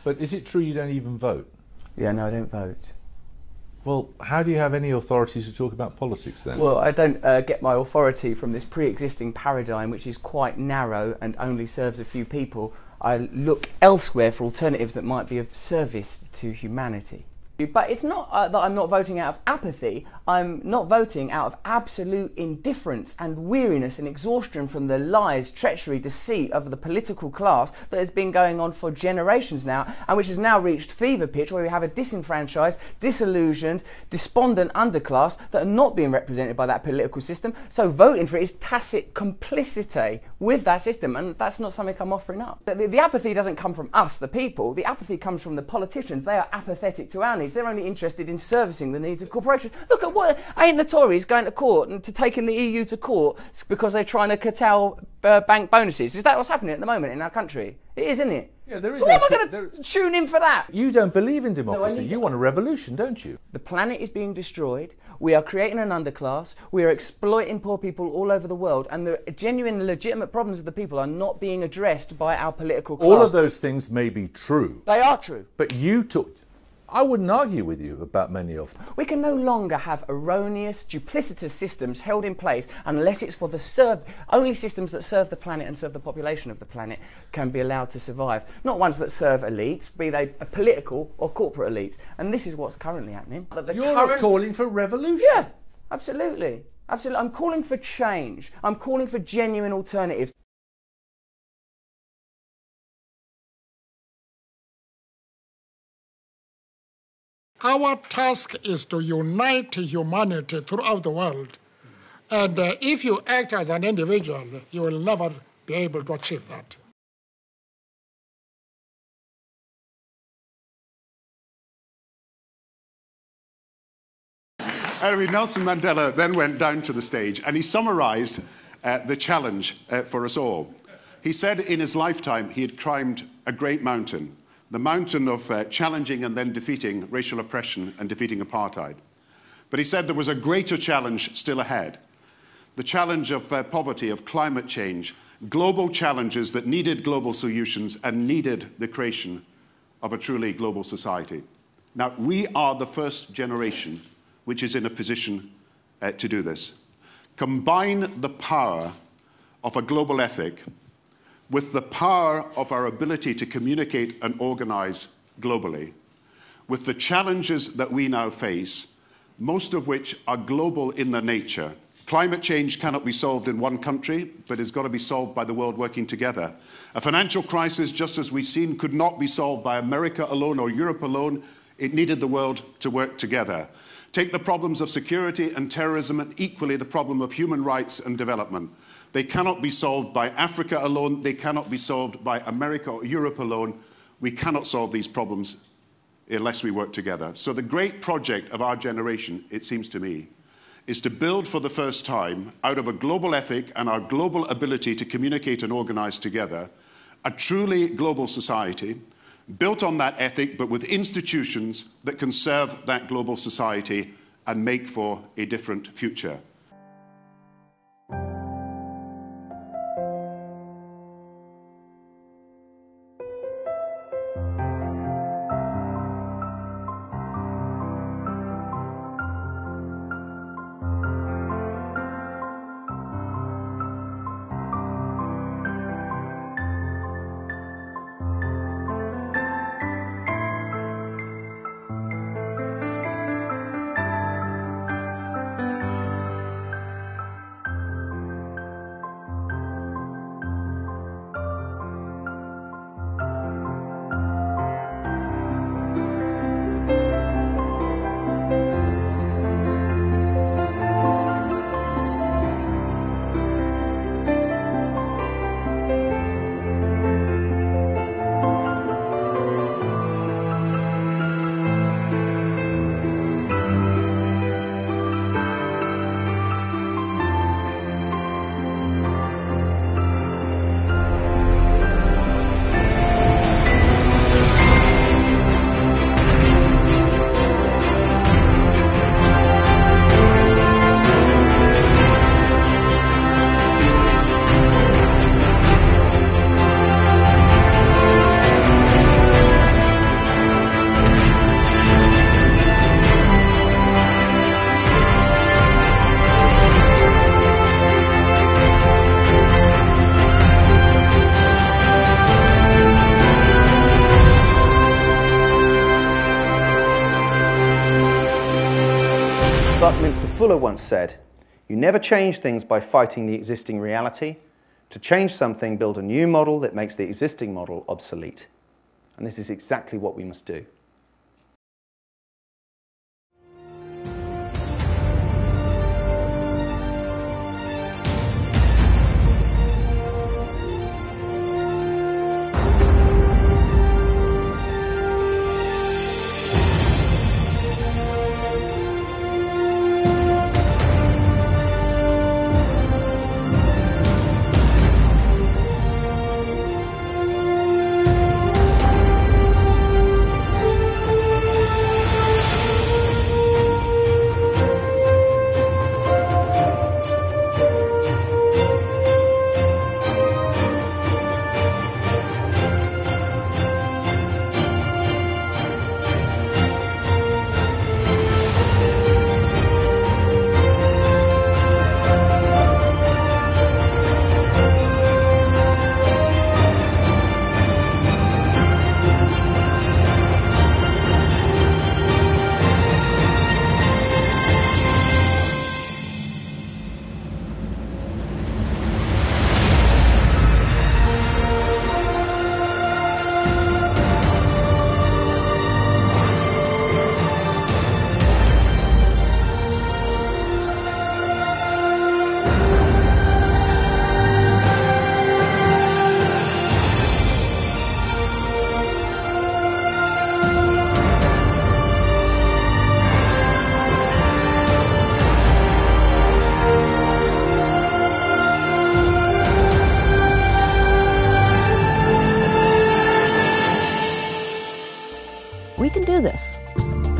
But is it true you don't even vote? Yeah, no, I don't vote. Well, how do you have any authority to talk about politics then? Well, I don't get my authority from this pre-existing paradigm, which is quite narrow and only serves a few people. I look elsewhere for alternatives that might be of service to humanity. But it's not that I'm not voting out of apathy. I'm not voting out of absolute indifference and weariness and exhaustion from the lies, treachery, deceit of the political class that has been going on for generations now, and which has now reached fever pitch, where we have a disenfranchised, disillusioned, despondent underclass that are not being represented by that political system. So voting for it is tacit complicity with that system, and that's not something I'm offering up. The apathy doesn't come from us, the people. The apathy comes from the politicians. They are apathetic to our needs. They're only interested in servicing the needs of corporations. Look at what ain't the Tories going to court and to taking the EU to court because they're trying to curtail bank bonuses. Is that what's happening at the moment in our country? It is, isn't it? Yeah, there is. So why am I going to tune in for that? You don't believe in democracy. You want a revolution, don't you? The planet is being destroyed. We are creating an underclass. We are exploiting poor people all over the world. And the genuine, legitimate problems of the people are not being addressed by our political class. All of those things may be true. They are true. But you took... I wouldn't argue with you about many of them. We can no longer have erroneous, duplicitous systems held in place unless it's for the only systems that serve the planet and serve the population of the planet can be allowed to survive. Not ones that serve elites, be they a political or corporate elites. And this is what's currently happening. You're calling for revolution. Yeah, absolutely. Absolutely. I'm calling for change. I'm calling for genuine alternatives. Our task is to unite humanity throughout the world. And if you act as an individual, you will never be able to achieve that. Anyway, Nelson Mandela then went down to the stage and he summarized the challenge for us all. He said in his lifetime he had climbed a great mountain. The mountain of challenging and then defeating racial oppression and defeating apartheid. But he said there was a greater challenge still ahead. The challenge of poverty, of climate change, global challenges that needed global solutions and needed the creation of a truly global society. Now, we are the first generation which is in a position to do this. Combine the power of a global ethic with the power of our ability to communicate and organize globally, with the challenges that we now face, most of which are global in their nature. Climate change cannot be solved in one country, but it's got to be solved by the world working together. A financial crisis, just as we've seen, could not be solved by America alone or Europe alone. It needed the world to work together. Take the problems of security and terrorism, and equally the problem of human rights and development. They cannot be solved by Africa alone. They cannot be solved by America or Europe alone. We cannot solve these problems unless we work together. So the great project of our generation, it seems to me, is to build for the first time, out of a global ethic and our global ability to communicate and organize together, a truly global society, built on that ethic, but with institutions that can serve that global society and make for a different future. Buckminster Fuller once said, "You never change things by fighting the existing reality. To change something, build a new model that makes the existing model obsolete." And this is exactly what we must do. We can do this.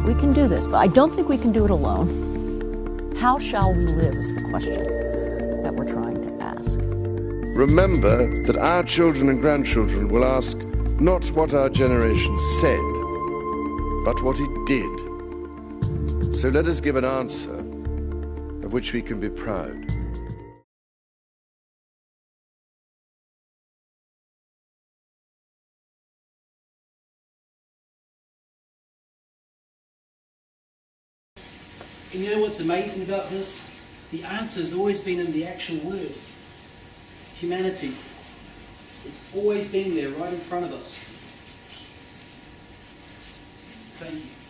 We can do this, but I don't think we can do it alone. How shall we live is the question that we're trying to ask. Remember that our children and grandchildren will ask not what our generation said, but what it did. So let us give an answer of which we can be proud. And you know what's amazing about this? The answer's always been in the actual word. Humanity. It's always been there, right in front of us. Thank you.